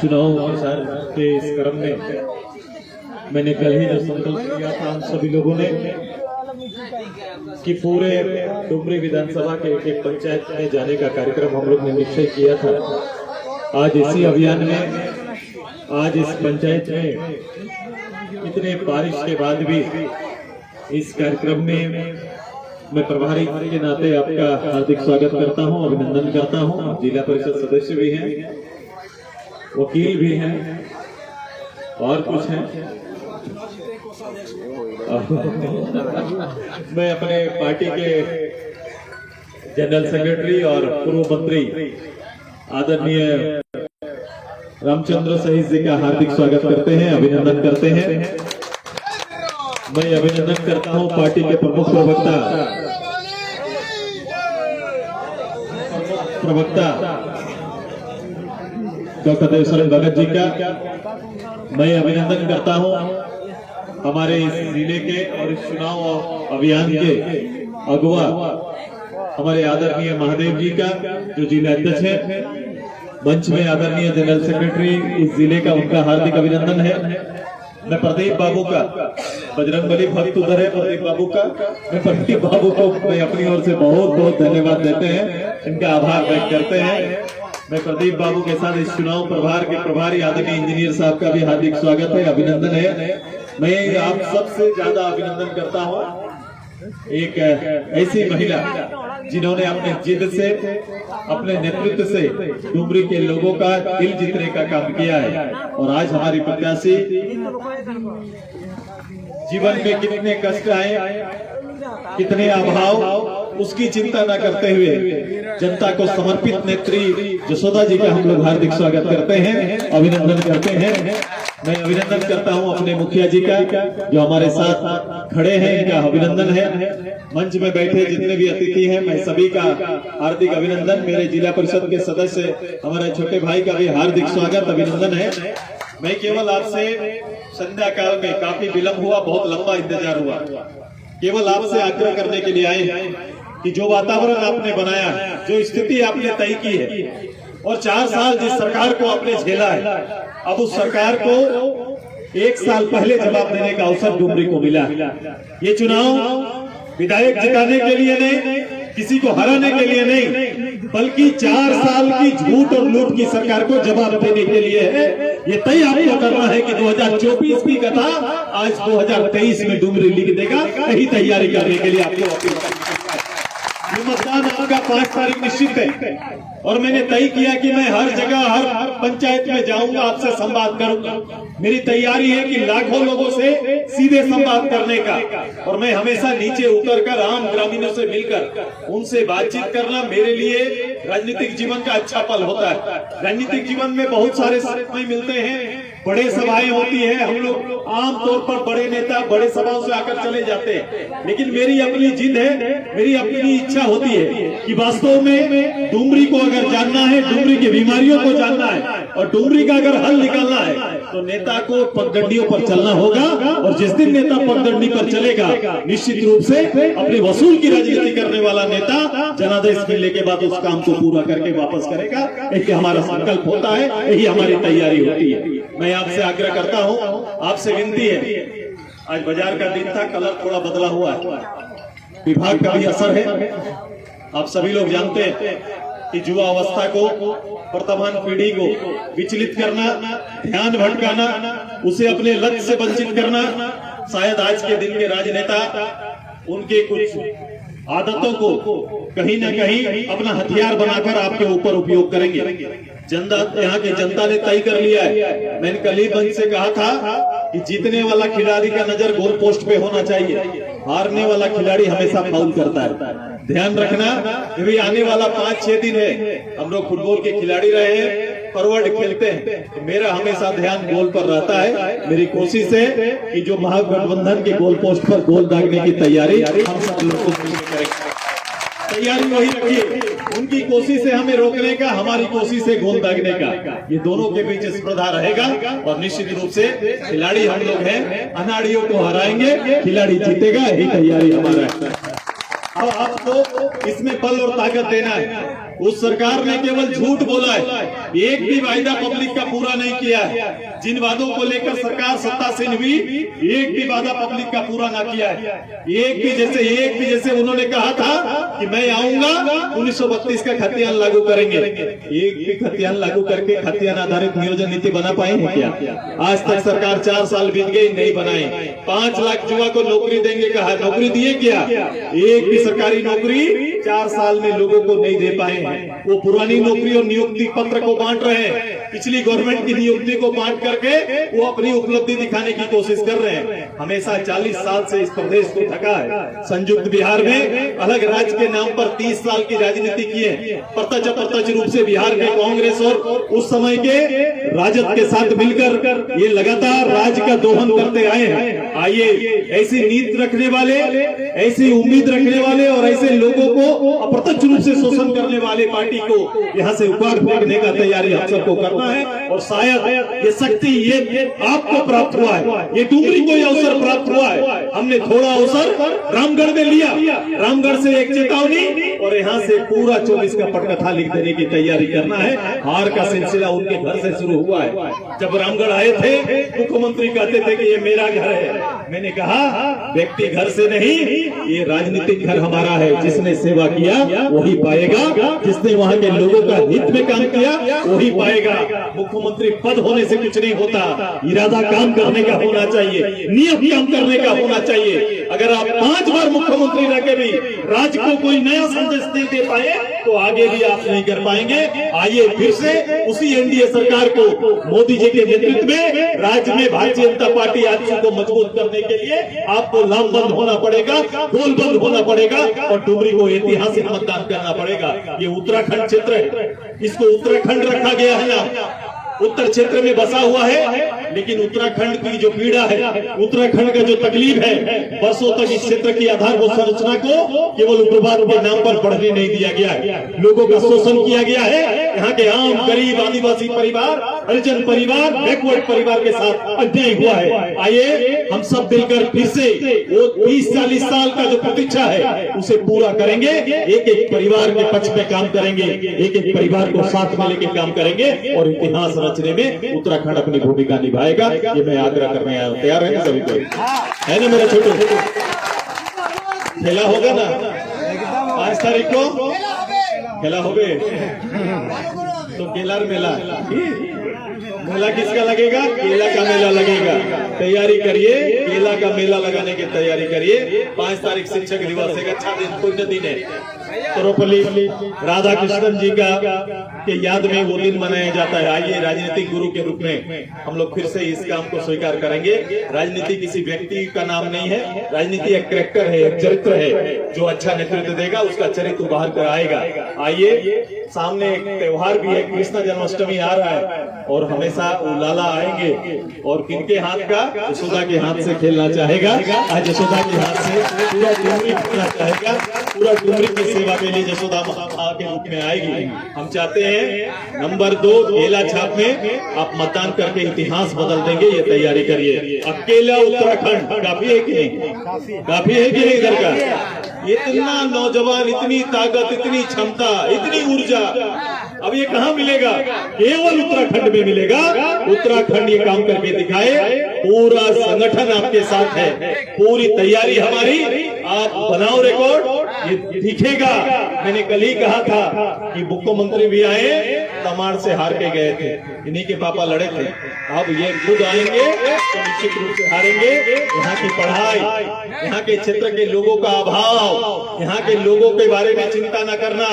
चुनाव प्रचार के इस क्रम में मैंने कल ही जो संकल्प किया था हम सभी लोगों ने कि पूरे डुमरी विधानसभा के एक पंचायत में जाने का कार्यक्रम हम लोग ने निश्चय किया था। आज इसी अभियान में, आज इस पंचायत में इतने बारिश के बाद भी इस कार्यक्रम में मैं प्रभारी के नाते आपका हार्दिक स्वागत करता हूं, अभिनंदन करता हूं। जिला परिषद सदस्य भी हैं, वकील भी हैं और कुछ हैं। मैं अपने पार्टी के जनरल सेक्रेटरी और पूर्व मंत्री आदरणीय रामचंद्र सहित जी का हार्दिक स्वागत करते हैं, अभिनंदन करते हैं। मैं अभिनंदन करता हूं पार्टी के प्रमुख प्रवक्ता डॉक्टर देवशरण भगत जी का। मैं अभिनंदन करता हूं हमारे इस जिले के और इस चुनाव अभियान के अगुवा हमारे आदरणीय महादेव जी का, जो जिला अध्यक्ष है। मंच में आदरणीय जनरल सेक्रेटरी इस जिले का, उनका हार्दिक अभिनंदन है। मैं प्रदीप बाबू का, बजरंगबली भक्त उधर है, प्रदीप बाबू का, मैं प्रदीप बाबू को मैं अपनी ओर से बहुत बहुत धन्यवाद देते हैं, इनका आभार व्यक्त करते हैं। मैं प्रदीप बाबू के साथ इस चुनाव प्रभार के प्रभारी आदरणीय इंजीनियर साहब का भी हार्दिक स्वागत है, अभिनंदन है। मैं आप सबसे ज्यादा अभिनंदन करता हूँ एक ऐसी महिला जिन्होंने अपने जिद से, अपने नेतृत्व से डुमरी के लोगों का दिल जीतने का काम किया है। और आज हमारी प्रत्याशी जीवन में कितने कष्ट आए, कितने अभाव, उसकी चिंता न करते हुए जनता को समर्पित नेत्री जसोदा जी का हम लोग हार्दिक स्वागत करते हैं, अभिनंदन करते हैं। मैं अभिनंदन करता हूं अपने मुखिया जी का, जो हमारे साथ खड़े हैं, इनका अभिनंदन है। मंच में बैठे जितने भी अतिथि हैं, मैं सभी का हार्दिक अभिनंदन। मेरे जिला परिषद के सदस्य हमारे छोटे भाई का भी हार्दिक स्वागत, अभिनंदन है। मैं केवल आपसे संध्या काल में, काफी विलंब हुआ, बहुत लंबा इंतजार हुआ, केवल आपसे आग्रह करने के लिए आए हैं कि जो वातावरण आपने बनाया है, जो स्थिति आपने तय की है, और 4 साल जिस सरकार को आपने झेला है, अब उस सरकार को 1 साल पहले जवाब देने का अवसर डुमरी को मिला। ये चुनाव विधायक जिताने के लिए नहीं, किसी को हराने के लिए नहीं, बल्कि 4 साल की झूठ और लूट की सरकार को जवाब देने के लिए है। ये तय आपको करना है कि 2024 की कथा आज 2023 में डुमरी लिख देगा। यही तैयारी करने के लिए आपको मतदान आपका 5 तारीख निश्चित है, और मैंने तय किया कि मैं हर जगह, हर पंचायत में जाऊंगा, आपसे संवाद करूंगा। मेरी तैयारी है कि लाखों लोगों से सीधे संवाद करने का, और मैं हमेशा नीचे उतरकर आम ग्रामीणों से मिलकर उनसे बातचीत करना मेरे लिए राजनीतिक जीवन का अच्छा पल होता है। राजनीतिक जीवन में बहुत सारे समय मिलते हैं, बड़े सभाएं होती है, हम लोग आम तौर पर बड़े नेता बड़े सभाओं से आकर चले जाते हैं, लेकिन मेरी अपनी जिद है, मेरी अपनी इच्छा होती है कि वास्तव में डुमरी को अगर जानना है, डुमरी की बीमारियों को जानना है, और डुमरी का अगर हल निकालना है, तो नेता को पगडंडियों पर चलना होगा। और जिस दिन नेता पगडंडी पर चलेगा, निश्चित रूप से अपने वसूल की राजनीति करने वाला नेता जनादेश मिलने के बाद उस काम को पूरा करके वापस करेगा। यही हमारा संकल्प होता है, यही हमारी तैयारी होती है। मैं आपसे आग्रह करता हूं, आपसे विनती है, आज बाजार का दिन था, कलर थोड़ा बदला हुआ है, विभाग का भी असर है। आप सभी लोग जानते हैं कि युवा अवस्था को, वर्तमान पीढ़ी को विचलित करना, ध्यान भटकाना, उसे अपने लक्ष्य से वंचित करना, शायद आज के दिन के राजनेता उनके कुछ आदतों को कहीं न कहीं अपना हथियार बनाकर आपके ऊपर उपयोग करेंगे। जनता, यहाँ की जनता ने तय कर लिया है। मैंने कल ही मंच से कहा था कि जीतने वाला खिलाड़ी का नजर गोल पोस्ट पे होना चाहिए, हारने वाला खिलाड़ी हमेशा फाउल करता है। ध्यान रखना, अभी आने वाला 5-6 दिन है, हम लोग फुटबॉल के खिलाड़ी रहे हैं, फॉरवर्ड खेलते हैं, तो मेरा हमेशा ध्यान गोल पर रहता है। मेरी कोशिश है कि जो महागठबंधन के गोल पोस्ट पर गोल दागने की तैयारी हम सब लोग करेंगे। तैयारी वही रखिए, उनकी कोशिश है हमें रोकने का, हमारी कोशिश है गोल दागने का। ये दोनों के बीच स्पर्धा रहेगा, और निश्चित रूप से खिलाड़ी हम लोग हैं, अनाड़ियों को हराएंगे, खिलाड़ी जीतेगा, यही तैयारी हमारा है। अब आपको इसमें बल और ताकत देना है। उस सरकार ने केवल झूठ बोला है, एक भी वायदा पब्लिक का पूरा नहीं किया है। जिन वादों को लेकर सरकार सत्तासीन हुई, एक भी वादा पब्लिक का पूरा ना किया है। एक भी जैसे उन्होंने कहा था कि मैं आऊंगा 1932 का खतियान लागू करेंगे, एक भी खतियान लागू करके खतियान आधारित नियोजन नीति बना पाए हैं क्या? आज तक सरकार 4 साल बीत गए, नहीं बनाए। 5 लाख युवा को नौकरी देंगे कहा, नौकरी दिए क्या? एक भी सरकारी नौकरी 4 साल में लोगों को नहीं दे पाए हैं। वो पुरानी नौकरी और नियुक्ति पत्र को बांट रहे हैं, पिछली गवर्नमेंट की नियुक्ति को बांट करके वो अपनी उपलब्धि दिखाने की कोशिश कर रहे हैं। हमेशा 40 साल से इस प्रदेश को ठगा है। संयुक्त बिहार में अलग राज्य के नाम पर 30 साल की राजनीति की है। प्रत्यक्ष अप्रत्यक्ष रूप से बिहार के कांग्रेस और उस समय के राजद के साथ मिलकर ये लगातार राज्य का दोहन करते आए हैं। आइए, ऐसी नीति रखने वाले, ऐसी उम्मीद रखने वाले और ऐसे लोगों को अप्रत्यक्ष रूप से शोषण करने वाले पार्टी को यहाँ से उखाड़ फेंकने का तैयारी हम सबको करना है। और शायद ये शक्ति ये आपको प्राप्त हुआ है, ये डुमरी को ये अवसर प्राप्त हुआ है। हमने थोड़ा अवसर रामगढ़ में लिया, रामगढ़ से एक चेतावनी और यहाँ से पूरा 24 का पटकथा लिख देने की तैयारी करना है। हार का सिलसिला उनके घर से शुरू हुआ है। जब रामगढ़ आए थे, मुख्यमंत्री कहते थे कि ये मेरा घर है। मैंने कहा व्यक्ति घर से नहीं, ये राजनीतिक घर हमारा है। जिसने सेवा किया वही पाएगा, जिसने वहाँ के लोगों का हित में काम किया वही पाएगा। मुख्यमंत्री पद होने से कुछ नहीं होता, इरादा काम करने का होना चाहिए, नियत काम करने का होना चाहिए। अगर आप 5 बार मुख्यमंत्री रह के भी राज्य को कोई नया संदेश नहीं दे पाए तो आगे भी आप नहीं कर पाएंगे। आइए फिर से उसी एनडीए सरकार को मोदी जी के नेतृत्व में राज्य में भारतीय जनता पार्टी आदमी को मजबूत करने के लिए आपको लामबंद होना पड़ेगा, गोलबंद होना पड़ेगा और डुमरी को ऐतिहासिक मतदान करना पड़ेगा। ये उत्तराखंड क्षेत्र है, इसको उत्तराखंड रखा गया है ना, उत्तर क्षेत्र में बसा हुआ है, लेकिन उत्तराखंड की जो पीड़ा है, उत्तराखंड का जो तकलीफ है, वर्षों तक इस क्षेत्र की आधारभूत संरचना को केवल उग्रवाद के नाम पर बढ़ने नहीं दिया गया है। लोगों का शोषण किया गया है। यहाँ के आम गरीब आदिवासी परिवार, हरिजन परिवार, बैकवर्ड परिवार के साथ अन्याय हुआ है। आइए हम सब मिलकर फिर से वो 30-40 साल का जो प्रतीक्षा है उसे पूरा करेंगे। एक एक परिवार के पक्ष में काम करेंगे, एक एक परिवार को साथ में लेकर काम करेंगे और इतिहास रचने में उत्तराखंड अपनी भूमिका निभाएगा। ये मैं आग्रह करने आया हूँ। तैयार है सभी कोई? है ना मेरा छोटू? खेला होगा ना 5 तारीख को? खेला होगे तो केलार मेला, मेला किसका लगेगा? केला का मेला लगेगा। तैयारी करिए, केला का मेला लगाने की तैयारी करिए। 5 तारीख शिक्षक दिवस, एक अच्छा दिन, पुण्य दिन है। सर्वपल्ली राधा कृष्णन जी का के याद में वो दिन मनाया जाता है। आइए राजनीतिक गुरु के रूप में हम लोग फिर से इस काम को स्वीकार करेंगे। राजनीति किसी व्यक्ति का नाम नहीं है, राजनीति एक कैरेक्टर है, एक चरित्र है। जो अच्छा नेतृत्व देगा उसका चरित्र उभार कर आएगा। आइए, सामने एक त्योहार भी है, कृष्ण जन्माष्टमी आ रहा है और हमेशा लाला आएंगे और किनके हाथ का? यशोदा के हाथ से खेलना चाहेगा। आज यशोदा के हाथ से पूरा डुमरी खेलना चाहेगा। पूरा डुमरी की सेवा के लिए यशोदा माता के रूप में आएगी। हम चाहते हैं नंबर 2 केला छाप में आप मतदान करके इतिहास बदल देंगे। ये तैयारी करिए। अकेला उत्तराखंड काफी है कि नहीं? काफी है कि नहीं? इधर का इतना नौजवान, इतनी ताकत, इतनी क्षमता, इतनी ऊर्जा अब ये कहाँ मिलेगा? केवल उत्तराखंड में मिलेगा। उत्तराखंड ये काम करके दिखाए। पूरा संगठन आपके साथ है, पूरी तैयारी हमारी। आप बनाओ रिकॉर्ड, ये दिखेगा। मैंने कल ही कहा था कि मुख्यमंत्री भी आए, तमाड़ से हार के गए थे, इन्हीं के पापा लड़े थे। अब ये खुद आएंगे तो निश्चित रूप से हारेंगे। यहाँ की पढ़ाई, यहाँ के क्षेत्र के लोगों का अभाव, यहाँ के लोगों के बारे में चिंता न करना।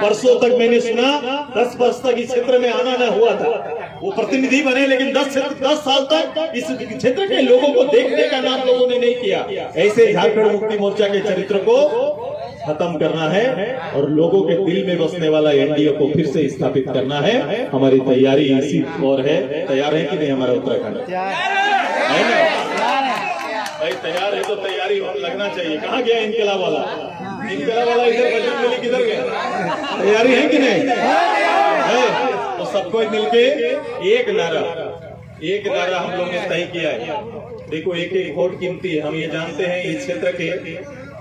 वर्षों तक मैंने सुना 10 वर्ष तक इस क्षेत्र में आना न हुआ था। वो प्रतिनिधि बने लेकिन 10 साल तक इस क्षेत्र के लोगों को देखने का नाम लोगों ने नहीं किया। ऐसे झारखंड मुक्ति मोर्चा के चरित्र को खत्म करना है और लोगों के दिल में बसने वाला एनडीए को फिर से स्थापित करना है। हमारी तैयारी इसी और है। तैयार है कि नहीं हमारा उत्तराखंड? है ना भाई? तैयार है तो तैयारी लगना चाहिए। कहाँ गया इनकलाब वाला? इनकलाब वाला इधर बजरंग बली किधर गया? तैयारी है कि नहीं है? तो सबको मिलके एक नारा हम लोग ने तय किया है। देखो, एक एक वोट कीमती है। हम ये जानते हैं इस क्षेत्र के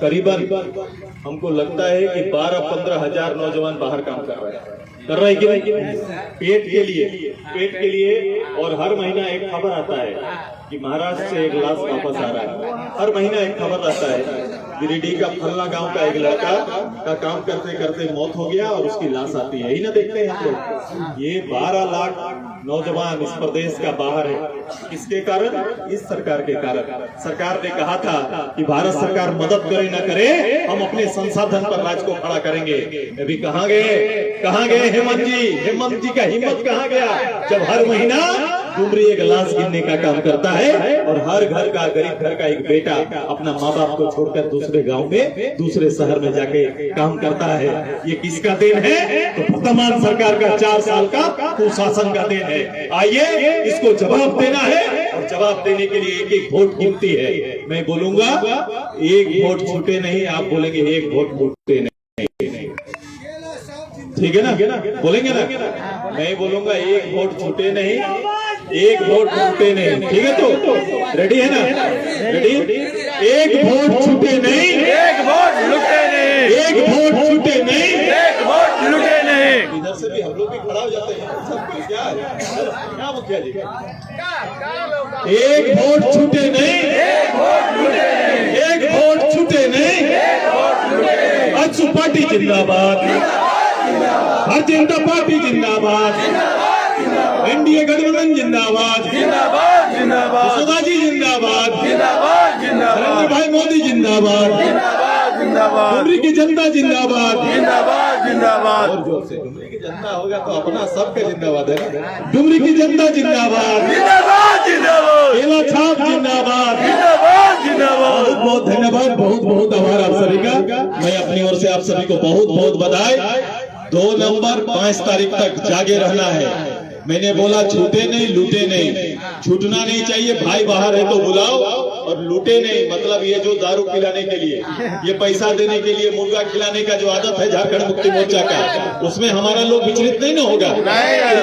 करीबन हमको लगता है कि 12-15 हजार नौजवान बाहर काम कर रहे हैं कि नहीं? पेट के लिए। और हर महीना एक खबर आता है कि महाराष्ट्र से एक लाश वापस आ रहा है। हर महीना एक खबर आता है गिरिडीह का फल्ला गांव का एक लड़का का काम करते करते मौत हो गया और उसकी लाश आती है। यही ना देखते हैं हम लोग। ये 12 लाख नौजवान इस प्रदेश का बाहर है। किसके कारण? इस सरकार के कारण। सरकार ने कहा था कि भारत सरकार मदद करे न करे, हम अपने संसाधन पर राज को खड़ा करेंगे। अभी कहाँ गए हेमंत जी का हिम्मत कहाँ गया? जब हर महीना डुमरी एक लाश गिनने का काम करता है और हर घर का, गरीब घर का एक बेटा अपना माँ बाप को छोड़कर दूसरे गांव में, दूसरे शहर में जाके काम करता है। ये किसका देन है? तो वर्तमान सरकार का 4 साल का कुशासन का देन है। आइए, इसको जवाब देना है और जवाब देने के लिए एक वोट कीमती है। मैं बोलूंगा एक वोट छूटे नहीं, आप बोलेंगे एक वोट छूटे नहीं। ठीक है ना? बोलेंगे ना? मैं बोलूंगा एक वोट छूटे नहीं, एक वोट छूटे नहीं। ठीक है? तो रेडी है ना? रेडी? एक वोट छूटे नहीं, एक वोट लुटे नहीं, एक वोट छूटे नहीं, एक वोट लुटे नहीं। इधर से भी हम लोग भी खड़ा हो जाते हैं। सब क्या मुखिया जी? एक वोट छूटे नहीं, एक वोट लुटे नहीं, एक वोट छूटे नहीं। एक वोट लुटे नहीं। आजसू पार्टी जिंदाबाद, भारतीय जनता पार्टी जिंदाबाद, एनडीए गठबंधन जिंदाबाद, जिंदाबाद जिंदाबाद, यशोदा जी जिंदाबाद, जिंदाबाद जिंदाबाद, नरेंद्र भाई मोदी जिंदाबाद, जिंदाबाद जिंदाबाद, डुमरी की जनता जिंदाबाद। जिंदाबाद जिंदाबाद। और जोर से डुमरी की जनता होगा तो अपना सबका जिंदाबाद है ना? डुमरी की जनता जिंदाबाद, जिंदाबाद जिंदाबाद, केला छाप जिंदाबाद। जिंदाबाद जिंदाबाद। बहुत बहुत धन्यवाद, बहुत बहुत आभार आप सभी का। मैं अपनी ओर से आप सभी को बहुत बहुत बधाई। 2 नवंबर 5 तारीख तक जागे रहना है। मैंने बोला छूटे नहीं, लूटे नहीं। छूटना नहीं चाहिए, भाई बाहर है तो बुलाओ, और लूटे नहीं मतलब ये जो दारू पिलाने के लिए, ये पैसा देने के लिए, मुर्गा खिलाने का जो आदत है झारखंड मुक्ति मोर्चा का, उसमें हमारा लोग विचलित नहीं ना होगा।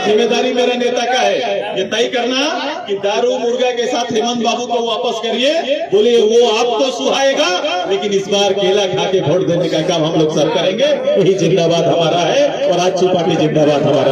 जिम्मेदारी मेरा नेता का है ये तय करना कि दारू मुर्गा के साथ हेमंत बाबू को वापस करिए। बोले वो आपको सुहाएगा, लेकिन इस बार केला खा के वोट देने का काम हम लोग सब करेंगे। यही जिंदाबाद हमारा है और आज पार्टी जिंदाबाद हमारा।